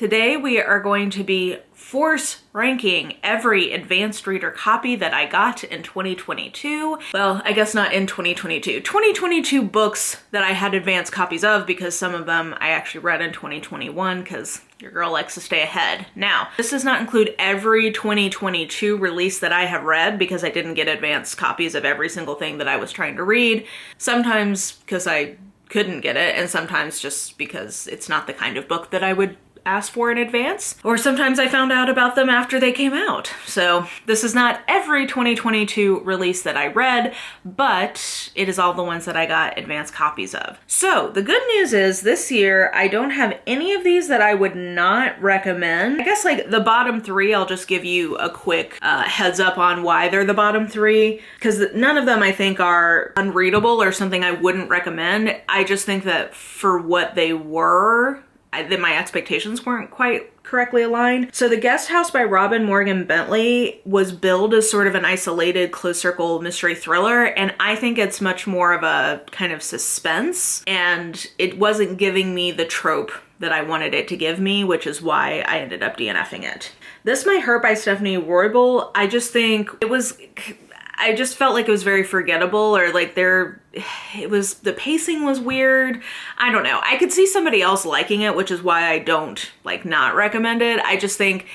Today we are going to be force ranking every advanced reader copy that I got in 2022. Well, I guess not in 2022. 2022 books that I had advanced copies of, because some of them I actually read in 2021 because your girl likes to stay ahead. Now, this does not include every 2022 release that I have read because I didn't get advanced copies of every single thing that I was trying to read. Sometimes because I couldn't get it, and sometimes just because it's not the kind of book that I would ask for in advance, or sometimes I found out about them after they came out. So this is not every 2022 release that I read, but it is all the ones that I got advanced copies of. So the good news is this year I don't have any of these that I would not recommend. I guess like the bottom three, I'll just give you a quick heads up on why they're the bottom three, because none of them I think are unreadable or something I wouldn't recommend. I just think that for what they were, that my expectations weren't quite correctly aligned. So The Guest House by Robin Morgan Bentley was billed as sort of an isolated closed circle mystery thriller, and I think it's much more of a kind of suspense, and it wasn't giving me the trope that I wanted it to give me, which is why I ended up DNFing it. This Might Hurt by Stephanie Roybal, I just think I just felt like it was very forgettable, or like the pacing was weird. I don't know. I could see somebody else liking it, which is why I don't not recommend it. I just think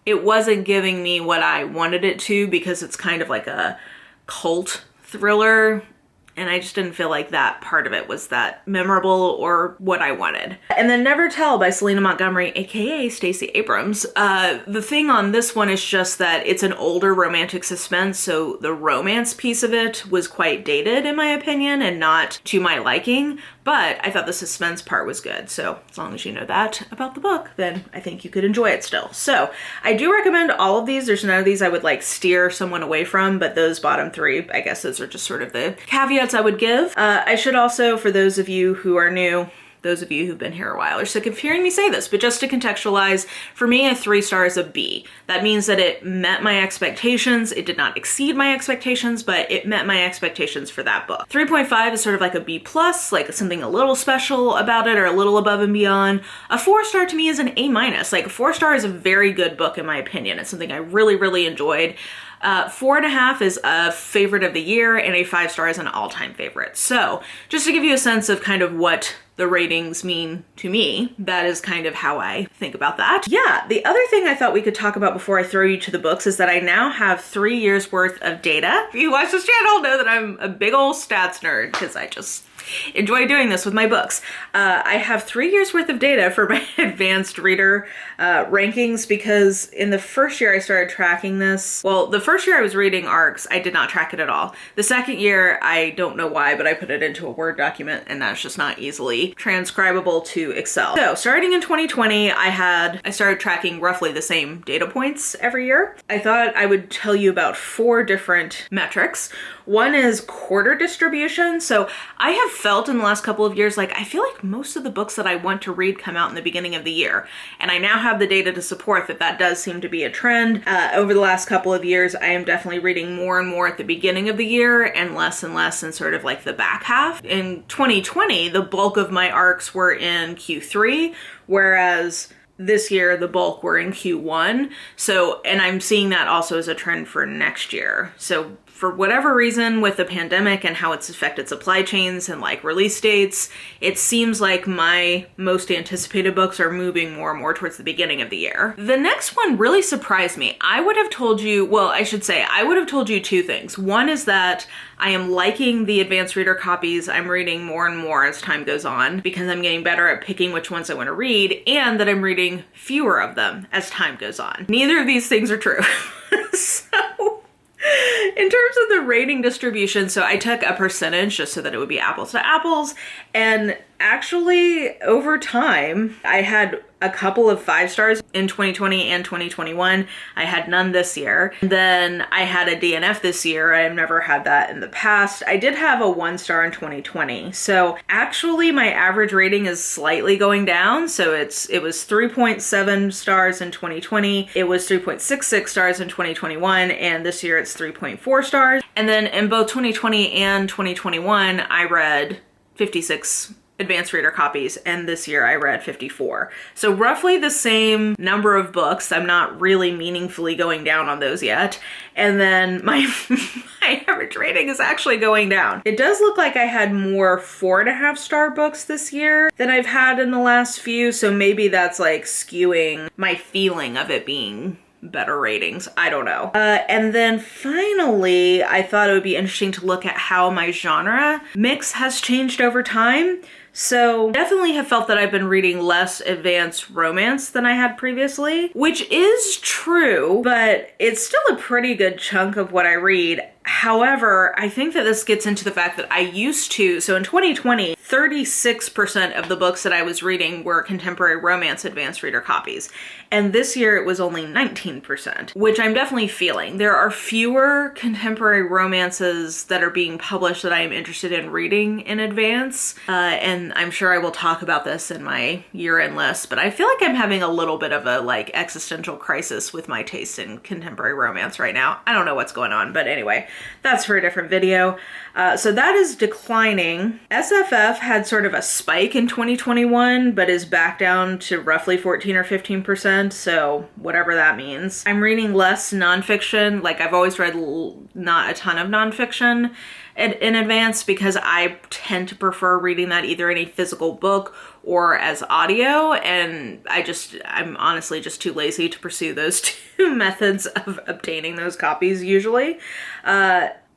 it wasn't giving me what I wanted it to, because it's kind of like a cult thriller. And I just didn't feel like that part of it was that memorable or what I wanted. And then Never Tell by Selena Montgomery, aka Stacey Abrams. The thing on this one is just that it's an older romantic suspense, so the romance piece of it was quite dated in my opinion and not to my liking. But I thought the suspense part was good. So as long as you know that about the book, then I think you could enjoy it still. So I do recommend all of these. There's none of these I would steer someone away from, but those bottom three, I guess those are just sort of the caveats I would give. I should also, for those of you who are new, those of you who've been here a while are sick of hearing me say this, but just to contextualize, for me, a 3 star is a B. That means that it met my expectations. It did not exceed my expectations, but it met my expectations for that book. 3.5 is sort of like a B plus, like something a little special about it or a little above and beyond. A 4 star to me is an A minus. Like a 4 star is a very good book in my opinion. It's something I really, really enjoyed. 4.5 is a favorite of the year, and a 5 star is an all-time favorite. So just to give you a sense of kind of what the ratings mean to me, that is kind of how I think about that. Yeah, the other thing I thought we could talk about before I throw you to the books is that I now have 3 years worth of data. If you watch this channel, know that I'm a big old stats nerd because I just enjoy doing this with my books. I have 3 years worth of data for my advanced reader rankings, because in the first year I started tracking this, well, the first year I was reading ARCs, I did not track it at all. The second year, I don't know why, but I put it into a Word document, and that's just not easily transcribable to Excel. So starting in 2020, I started tracking roughly the same data points every year. I thought I would tell you about 4 different metrics. One is quarter distribution. So I have felt in the last couple of years, I feel like most of the books that I want to read come out in the beginning of the year. And I now have the data to support that that does seem to be a trend. Over the last couple of years, I am definitely reading more and more at the beginning of the year and less in sort of the back half. In 2020, the bulk of my arcs were in Q3, whereas this year the bulk were in Q1. So, and I'm seeing that also as a trend for next year. So for whatever reason with the pandemic and how it's affected supply chains and release dates, it seems like my most anticipated books are moving more and more towards the beginning of the year. The next one really surprised me. I would have told you, well, I should say, I would have told you 2 things. One is that I am liking the advanced reader copies. I'm reading more and more as time goes on because I'm getting better at picking which ones I want to read, and that I'm reading fewer of them as time goes on. Neither of these things are true. So in terms of the rating distribution, so I took a percentage just so that it would be apples to apples, and actually over time I had a couple of 5 stars in 2020 and 2021. I had none this year. Then I had a DNF this year. I have never had that in the past. I did have a 1 star in 2020. So actually my average rating is slightly going down. So it was 3.7 stars in 2020. It was 3.66 stars in 2021. And this year it's 3.4 stars. And then in both 2020 and 2021, I read 56 advanced reader copies, and this year I read 54. So roughly the same number of books. I'm not really meaningfully going down on those yet. And then my average rating is actually going down. It does look like I had more 4.5 star books this year than I've had in the last few, so maybe that's like skewing my feeling of it being better ratings. I don't know. And then finally, I thought it would be interesting to look at how my genre mix has changed over time. So definitely have felt that I've been reading less advanced romance than I had previously, which is true, but it's still a pretty good chunk of what I read. However, I think that this gets into the fact that I used to, so in 2020, 36% of the books that I was reading were contemporary romance advanced reader copies. And this year it was only 19%, which I'm definitely feeling. There are fewer contemporary romances that are being published that I am interested in reading in advance. And I'm sure I will talk about this in my year-end list, but I feel like I'm having a little bit of a like existential crisis with my taste in contemporary romance right now. I don't know what's going on, but anyway, that's for a different video. So that is declining. SFF had sort of a spike in 2021, but is back down to roughly 14 or 15%, so whatever that means. I'm reading less nonfiction. Like, I've always read not a ton of nonfiction in advance because I tend to prefer reading that either in a physical book or as audio, and I'm honestly just too lazy to pursue those two methods of obtaining those copies usually.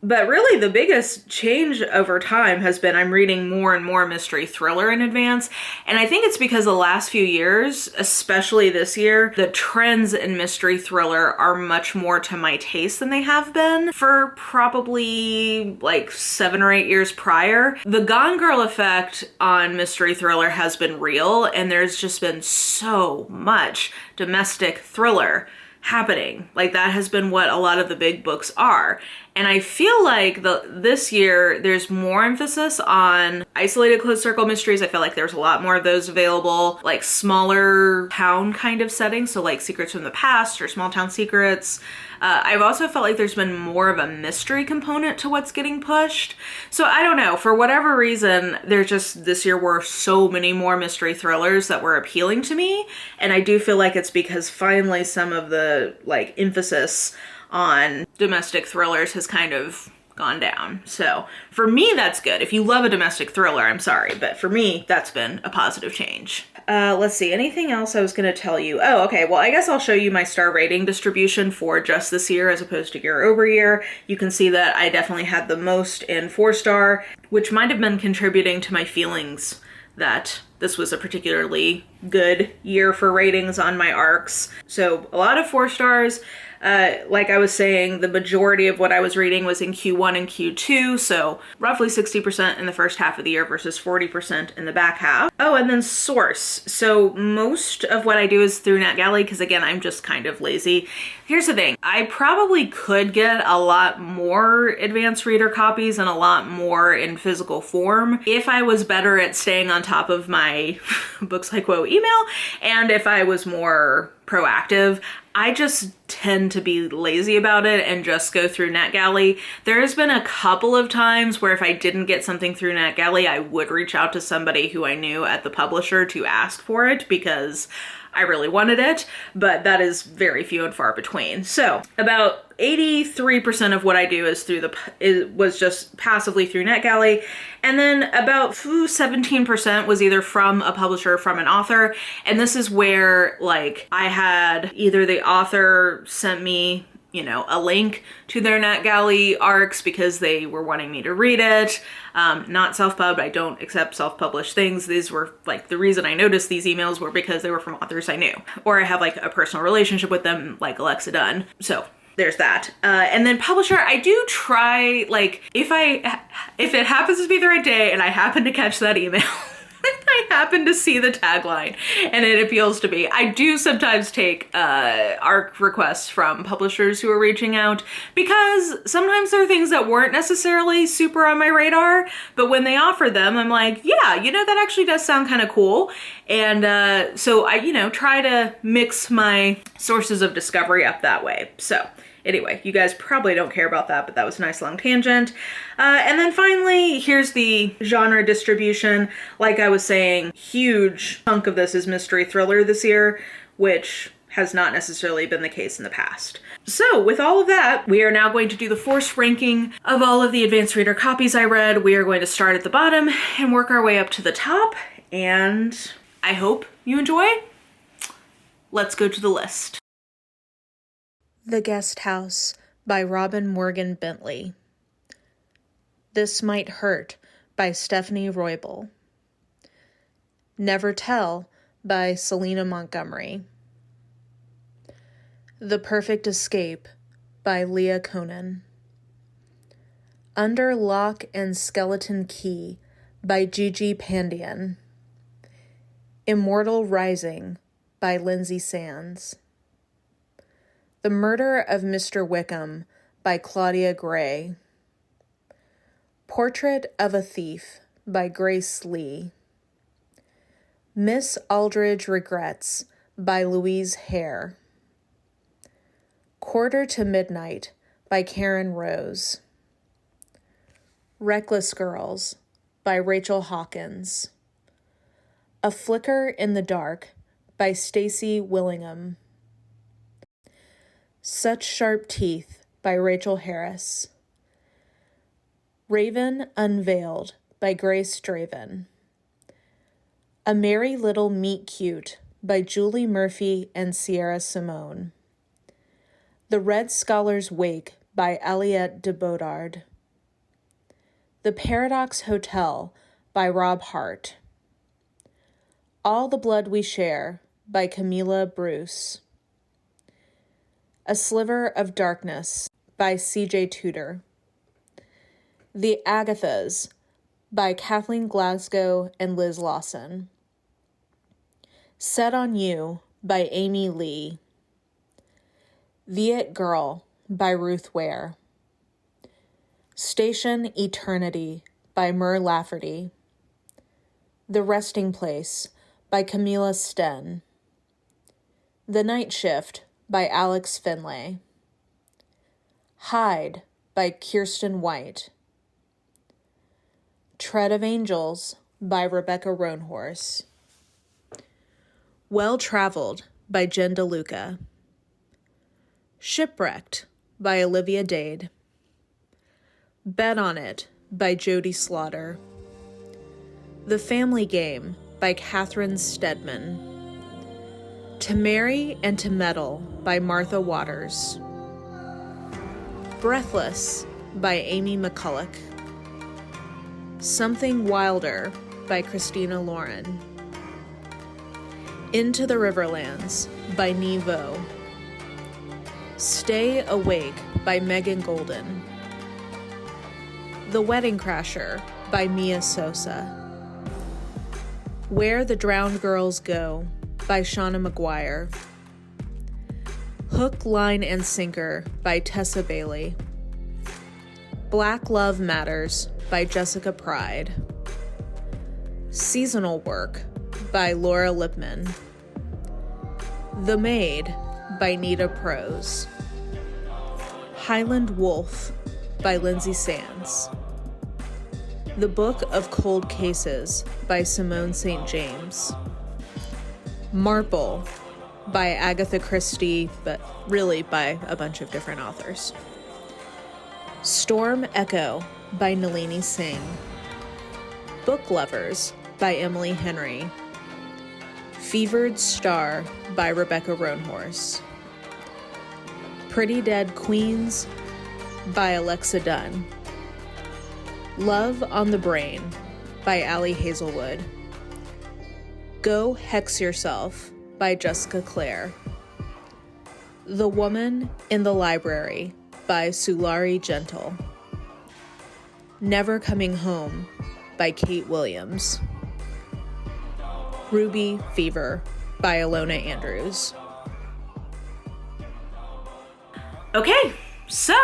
But really the biggest change over time has been I'm reading more and more mystery thriller in advance. And I think it's because the last few years, especially this year, the trends in mystery thriller are much more to my taste than they have been for probably like 7 or 8 years prior. The Gone Girl effect on mystery thriller has been real, and there's just been so much domestic thriller happening. Like, that has been what a lot of the big books are. And I feel like this year there's more emphasis on isolated closed circle mysteries. I feel like there's a lot more of those available, like smaller town kind of settings. So like Secrets from the Past or Small Town Secrets. I've also felt like there's been more of a mystery component to what's getting pushed. So I don't know, for whatever reason, this year were so many more mystery thrillers that were appealing to me. And I do feel like it's because finally some of the like emphasis on domestic thrillers has kind of gone down. So for me, that's good. If you love a domestic thriller, I'm sorry, but for me, that's been a positive change. Let's see, anything else I was going to tell you? Oh, okay. Well, I guess I'll show you my star rating distribution for just this year as opposed to year over year. You can see that I definitely had the most in 4-star, which might have been contributing to my feelings that this was a particularly good year for ratings on my arcs. So a lot of 4 stars. Like I was saying, the majority of what I was reading was in Q1 and Q2, so roughly 60% in the first half of the year versus 40% in the back half. Oh, and then source. So most of what I do is through NetGalley, because again, I'm just kind of lazy. Here's the thing, I probably could get a lot more advanced reader copies and a lot more in physical form if I was better at staying on top of my Books Like Whoa email, and if I was more proactive. I just tend to be lazy about it and just go through NetGalley. There has been a couple of times where if I didn't get something through NetGalley, I would reach out to somebody who I knew at the publisher to ask for it because I really wanted it, but that is very few and far between. So about 83% of what I do is was just passively through NetGalley. And then about 17% was either from a publisher or from an author. And this is where like I had either the author sent me, you know, a link to their NetGalley arcs because they were wanting me to read it. Not self-pub, I don't accept self-published things. These were like, the reason I noticed these emails were because they were from authors I knew. Or I have like a personal relationship with them, like Alexa Dunn. So there's that. And then publisher, I do try, like, if it happens to be the right day and I happen to catch that email, I happen to see the tagline and it appeals to me, I do sometimes take ARC requests from publishers who are reaching out because sometimes there are things that weren't necessarily super on my radar, but when they offer them, I'm like, yeah, you know, that actually does sound kind of cool. And so I, you know, try to mix my sources of discovery up that way. So Anyway, you guys probably don't care about that, but that was a nice long tangent. And then finally, here's the genre distribution. Like I was saying, huge chunk of this is mystery thriller this year, which has not necessarily been the case in the past. So with all of that, we are now going to do the forced ranking of all of the advanced reader copies I read. We are going to start at the bottom and work our way up to the top, and I hope you enjoy. Let's go to the list. The Guest House by Robin Morgan Bentley. This Might Hurt by Stephanie Roybal. Never Tell by Selena Montgomery. The Perfect Escape by Leah Conan. Under Lock and Skeleton Key by Gigi Pandian. Immortal Rising by Lindsay Sands. The Murder of Mr. Wickham by Claudia Gray. Portrait of a Thief by Grace Lee. Miss Aldridge Regrets by Louise Hare. Quarter to Midnight by Karen Rose. Reckless Girls by Rachel Hawkins. A Flicker in the Dark by Stacey Willingham. Such Sharp Teeth by Rachel Harris. Raven Unveiled by Grace Draven. A Merry Little Meet Cute by Julie Murphy and Sierra Simone. The Red Scholar's Wake by Aliette de Bodard. The Paradox Hotel by Rob Hart. All the Blood We Share by Camila Bruce. A Sliver of Darkness by C.J. Tudor. The Agathas by Kathleen Glasgow and Liz Lawson. Set on You by Amy Lee. Viet Girl by Ruth Ware. Station Eternity by Mur Lafferty. The Resting Place by Camilla Sten. The Night Shift by Alex Finlay. Hide by Kirsten White. Tread of Angels by Rebecca Roanhorse. Well Traveled by Jen DeLuca. Shipwrecked by Olivia Dade. Bet on It by Jody Slaughter. The Family Game by Catherine Stedman. To Marry and to Meddle by Martha Waters. Breathless by Amy McCulloch. Something Wilder by Christina Lauren. Into the Riverlands by Nevo. Stay Awake by Megan Golden. The Wedding Crasher by Mia Sosa. Where the Drowned Girls Go by Shauna McGuire. Hook, Line, and Sinker by Tessa Bailey. Black Love Matters by Jessica Pride. Seasonal Work by Laura Lipman. The Maid by Nita Prose. Highland Wolf by Lindsay Sands. The Book of Cold Cases by Simone St. James. Marple by Agatha Christie, but really by a bunch of different authors. Storm Echo by Nalini Singh. Book Lovers by Emily Henry. Fevered Star by Rebecca Roanhorse. Pretty Dead Queens by Alexa Dunn. Love on the Brain by Allie Hazelwood. Go Hex Yourself by Jessica Clare. The Woman in the Library by Sulari Gentle. Never Coming Home by Kate Williams. Ruby Fever by Alona Andrews. Okay, so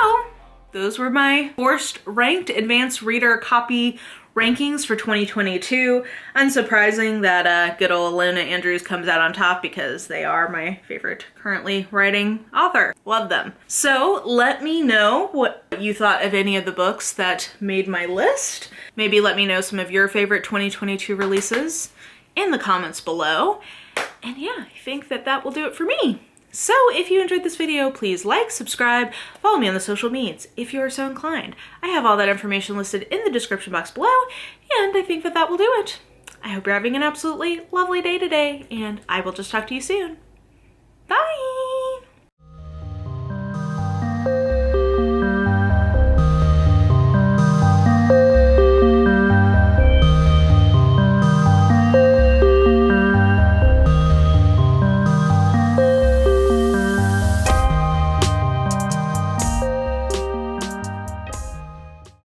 those were my forced ranked advanced reader copy rankings for 2022. Unsurprising that good old Luna Andrews comes out on top because they are my favorite currently writing author. Love them. So let me know what you thought of any of the books that made my list. Maybe let me know some of your favorite 2022 releases in the comments below. And yeah, I think that will do it for me. So if you enjoyed this video, please like, subscribe, follow me on the social medias if you are so inclined. I have all that information listed in the description box below, and I think that will do it. I hope you're having an absolutely lovely day today, and I will just talk to you soon. Bye!